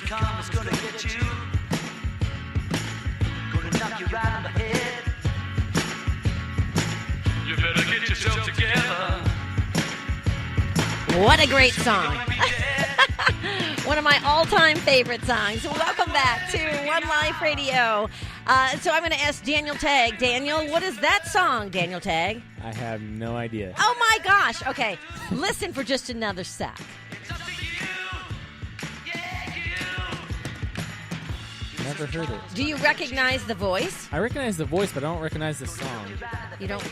come is gonna get you. Gonna knock you right on the head. You better get yourself together. What a great song. One of my all-time favorite songs. Welcome back to One Life Radio. So I'm going to ask Daniel Tagg. Daniel, what is that song, Daniel Tagg? I have no idea. Oh, my gosh. Okay, listen for just another sec. Never heard it. Do you recognize the voice? I recognize the voice, but I don't recognize the song. You don't?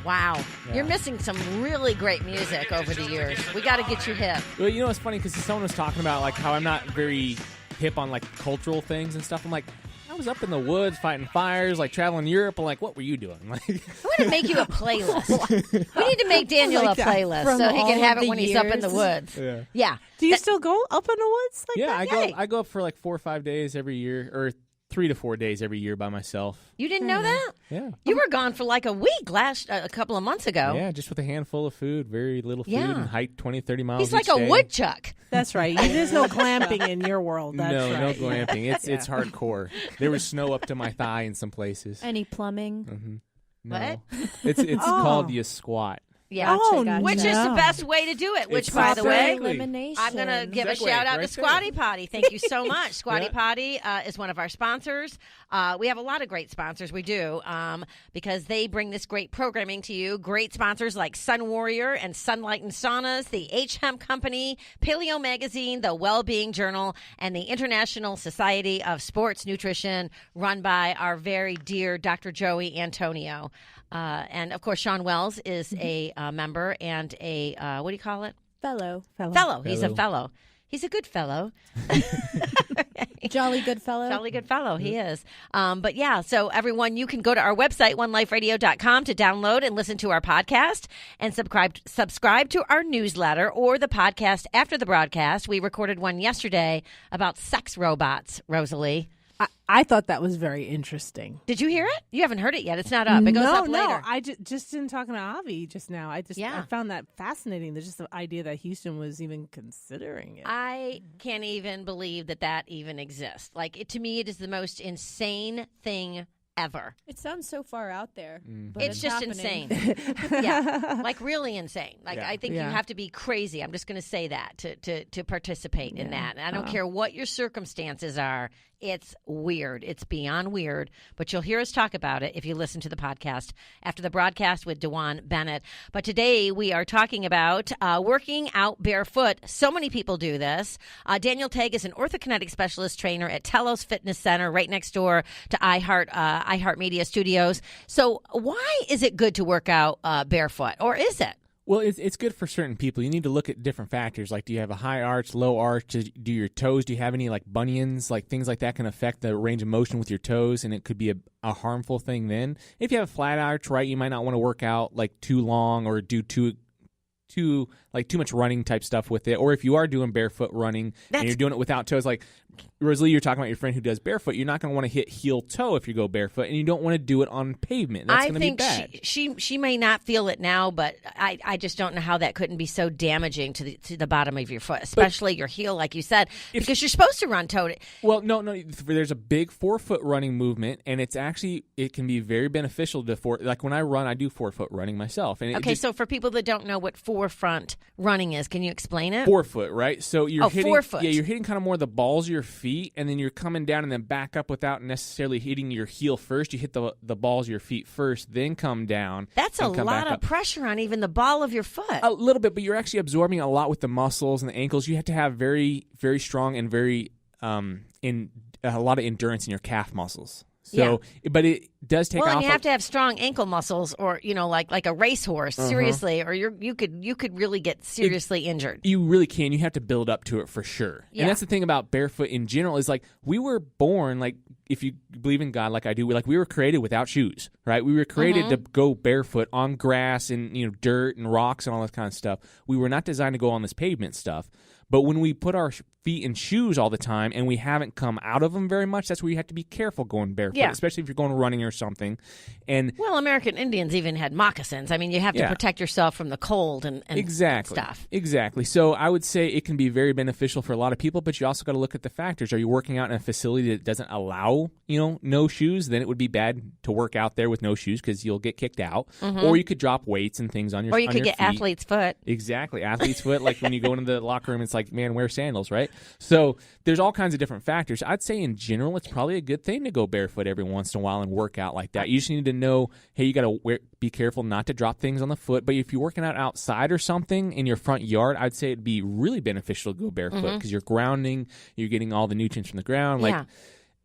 Wow. Yeah. You're missing some really great music over the years. We got to get you hip. Well, you know what's funny? Because someone was talking about like how I'm not very hip on like cultural things and stuff. I'm like, I was up in the woods fighting fires, like traveling Europe. I'm like, what were you doing? Like, I want to make you a playlist. We need to make Daniel a playlist so he can have it when he's up in the woods. Yeah. Do you still go up in the woods like that? Yeah, I go up for like 4 or 5 days every year, or 3 to 4 days every year by myself. You didn't know that? Yeah. You were gone for like a week a couple of months ago. Yeah, just with a handful of food, very little food, and hike 20, 30 miles He's like each a day. woodchuck. That's right. There's no glamping in your world. That's no right. glamping. It's hardcore. There was snow up to my thigh in some places. Any plumbing? Mm-hmm. No. What? It's called the squat. Yeah. Gotcha. Which is the best way to do it, which, by the way, elimination. I'm going to give a Segue shout-out right to Squatty Potty. Thank you so much. Squatty Yeah. Potty is one of our sponsors. We have a lot of great sponsors. We do, because they bring this great programming to you. Great sponsors like Sun Warrior and Sunlight and Saunas, the H-Hemp Company, Paleo Magazine, the Wellbeing Journal, and the International Society of Sports Nutrition, run by our very dear Dr. Joey Antonio. And, of course, Sean Wells is a member and a, what do you call it? Fellow. He's a fellow. He's a good fellow. Jolly good fellow. Jolly good fellow. He is. But, yeah, so, everyone, you can go to our website, oneliferadio.com, to download and listen to our podcast and subscribe to our newsletter or the podcast after the broadcast. We recorded one yesterday about sex robots, Rosalie. I thought that was very interesting. Did you hear it? You haven't heard it yet. It's not up. It goes up later. No, I just in talking to Avi just now. I found that fascinating. There's just the idea that Houston was even considering it. I can't even believe that even exists. Like, to me, it is the most insane thing ever. It sounds so far out there. But It's just happening. insane. Yeah, like really insane. Like, Yeah. I think you have to be crazy. I'm just going to say that to participate in that. And I don't care what your circumstances are. It's weird. It's beyond weird. But you'll hear us talk about it if you listen to the podcast after the broadcast with DeJuan Bennett. But today we are talking about working out barefoot. So many people do this. Daniel Tagg is an orthokinetic specialist trainer at Telos Fitness Center right next door to iHeartMedia Studios. So why is it good to work out barefoot, or is it? Well, it's good for certain people. You need to look at different factors. Like, do you have a high arch, low arch? Do your toes, do you have any, like, bunions? Like, things like that can affect the range of motion with your toes, and it could be a harmful thing then. If you have a flat arch, right, you might not want to work out, like, too long or do too much running type stuff with it. Or if you are doing barefoot running and you're doing it without toes, like Rosalie, you're talking about your friend who does barefoot. You're not going to want to hit heel toe if you go barefoot, and you don't want to do it on pavement. That's going to be bad. She may not feel it now, but I just don't know how that couldn't be so damaging to the bottom of your foot, especially your heel, like you said, because you're supposed to run toe. Well, no. There's a big 4-foot running movement, and it can be very beneficial to like when I run, I do 4-foot running myself. And So for people that don't know what forefront running is, can you explain it? 4-foot, right? So you're hitting 4 foot. Yeah, you're hitting kind of more the balls of your feet, and then you're coming down and then back up without necessarily hitting your heel first. You hit the balls of your feet first, then come down. That's a lot of pressure on even the ball of your foot. A little bit, but you're actually absorbing a lot with the muscles and the ankles. You have to have very, very strong and very a lot of endurance in your calf muscles. So, but it does take off. Well, and you have to have strong ankle muscles, or like a racehorse, seriously, or you could really get seriously injured. You really can. You have to build up to it for sure. Yeah. And that's the thing about barefoot in general is like we were born, like if you believe in God like I do, we were created without shoes, right? We were created to go barefoot on grass and dirt and rocks and all that kind of stuff. We were not designed to go on this pavement stuff. But when we put our feet in shoes all the time and we haven't come out of them very much, that's where you have to be careful going barefoot, especially if you're going running or something. And well, American Indians even had moccasins. I mean, you have to protect yourself from the cold and stuff. Exactly. So I would say it can be very beneficial for a lot of people, but you also got to look at the factors. Are you working out in a facility that doesn't allow, no shoes? Then it would be bad to work out there with no shoes because you'll get kicked out. Or you could drop weights and things on your feet. Or you could get athlete's foot. Exactly. Athlete's foot. Like when you go into the locker room, it's like, man, wear sandals, right? So there's all kinds of different factors. I'd say in general, it's probably a good thing to go barefoot every once in a while and work out like that. You just need to know, hey, you got to be careful not to drop things on the foot. But if you're working out outside or something in your front yard, I'd say it'd be really beneficial to go barefoot because you're grounding, you're getting all the nutrients from the ground. Like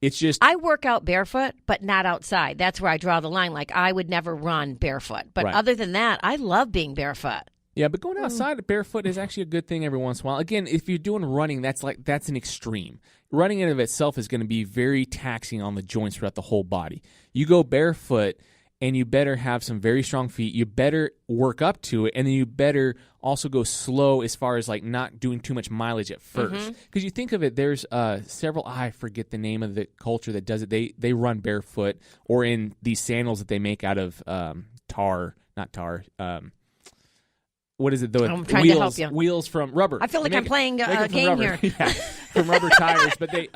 it's just I work out barefoot, but not outside. That's where I draw the line. Like I would never run barefoot. But other than that, I love being barefoot. Yeah, but going outside barefoot is actually a good thing every once in a while. Again, if you're doing running, that's an extreme. Running in of itself is going to be very taxing on the joints throughout the whole body. You go barefoot, and you better have some very strong feet. You better work up to it, and then you better also go slow as far as like not doing too much mileage at first. Because you think of it, there's several. I forget the name of the culture that does it. They run barefoot or in these sandals that they make out of not tar. What is it? I'm trying to help you. Wheels from rubber. I feel like I'm playing a game here. Yeah, from rubber tires. But they,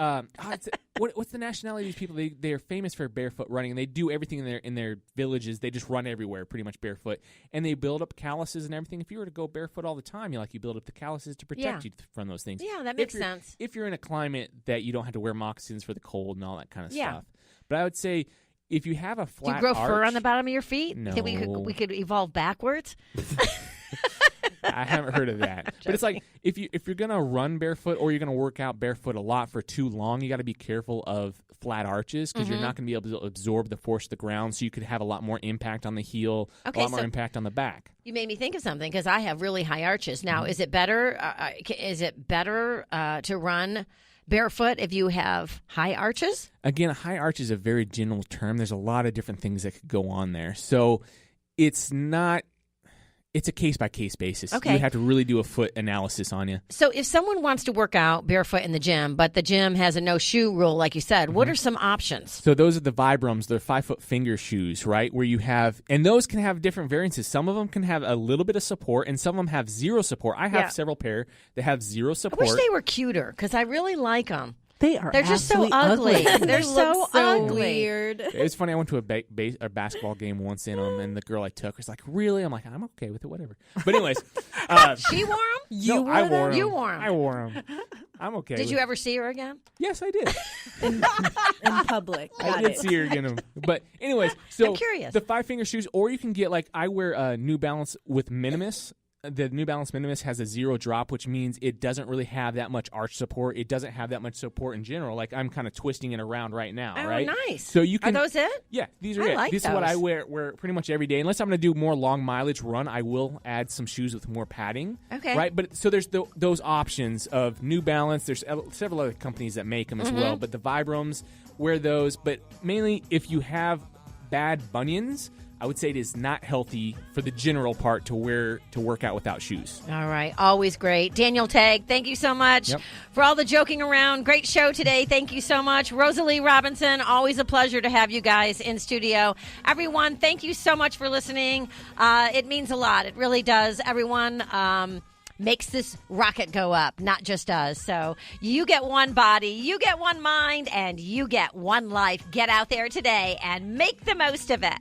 what's the nationality of these people? They are famous for barefoot running, and they do everything in their villages. They just run everywhere, pretty much barefoot, and they build up calluses and everything. If you were to go barefoot all the time, you build up the calluses to protect you from those things. Yeah, that makes sense. If you're in a climate that you don't have to wear moccasins for the cold and all that kind of stuff. But I would say, if you have a flat do you grow arch, fur on the bottom of your feet? No. Think we could evolve backwards? I haven't heard of that. But it's like if you're gonna run barefoot or you're gonna work out barefoot a lot for too long, you got to be careful of flat arches because you're not gonna be able to absorb the force of the ground. So you could have a lot more impact on the heel, a lot more impact on the back. You made me think of something because I have really high arches. Now, is it better? To run barefoot if you have high arches? Again, a high arch is a very general term. There's a lot of different things that could go on there. So it's not. It's a case-by-case basis. Okay. You have to really do a foot analysis on you. So if someone wants to work out barefoot in the gym, but the gym has a no-shoe rule, like you said, what are some options? So those are the Vibrams. They're 5-foot finger shoes, right, where you have – and those can have different variances. Some of them can have a little bit of support, and some of them have zero support. I have several pair that have zero support. I wish they were cuter because I really like them. They're just so ugly. They're so ugly. Weird. It's funny. I went to a basketball game once in them, and the girl I took was like, "Really?" I'm like, "I'm okay with it, whatever." But anyways, she wore them. I wore them. You wore them. I wore them. I'm okay. Did you ever see her again? Yes, I did. In public. I did see her again. But anyways, so I'm curious. The 5-finger shoes, or you can get I wear New Balance with Minimus. The New Balance Minimus has a zero drop, which means it doesn't really have that much arch support. It doesn't have that much support in general. Like I'm kind of twisting it around right now, right? Oh, nice. So you can. Are those it? Yeah, these are I it. like This those. is what I wear pretty much every day. Unless I'm going to do more long mileage run, I will add some shoes with more padding. Okay. Right, but so there's those options of New Balance. There's several other companies that make them as well, but the Vibrams, wear those. But mainly, if you have bad bunions, I would say it is not healthy for the general part to work out without shoes. All right. Always great. Daniel Tagg, thank you so much for all the joking around. Great show today. Thank you so much. Rosalie Robinson, always a pleasure to have you guys in studio. Everyone, thank you so much for listening. It means a lot. It really does. Everyone makes this rocket go up, not just us. So you get one body, you get one mind, and you get one life. Get out there today and make the most of it.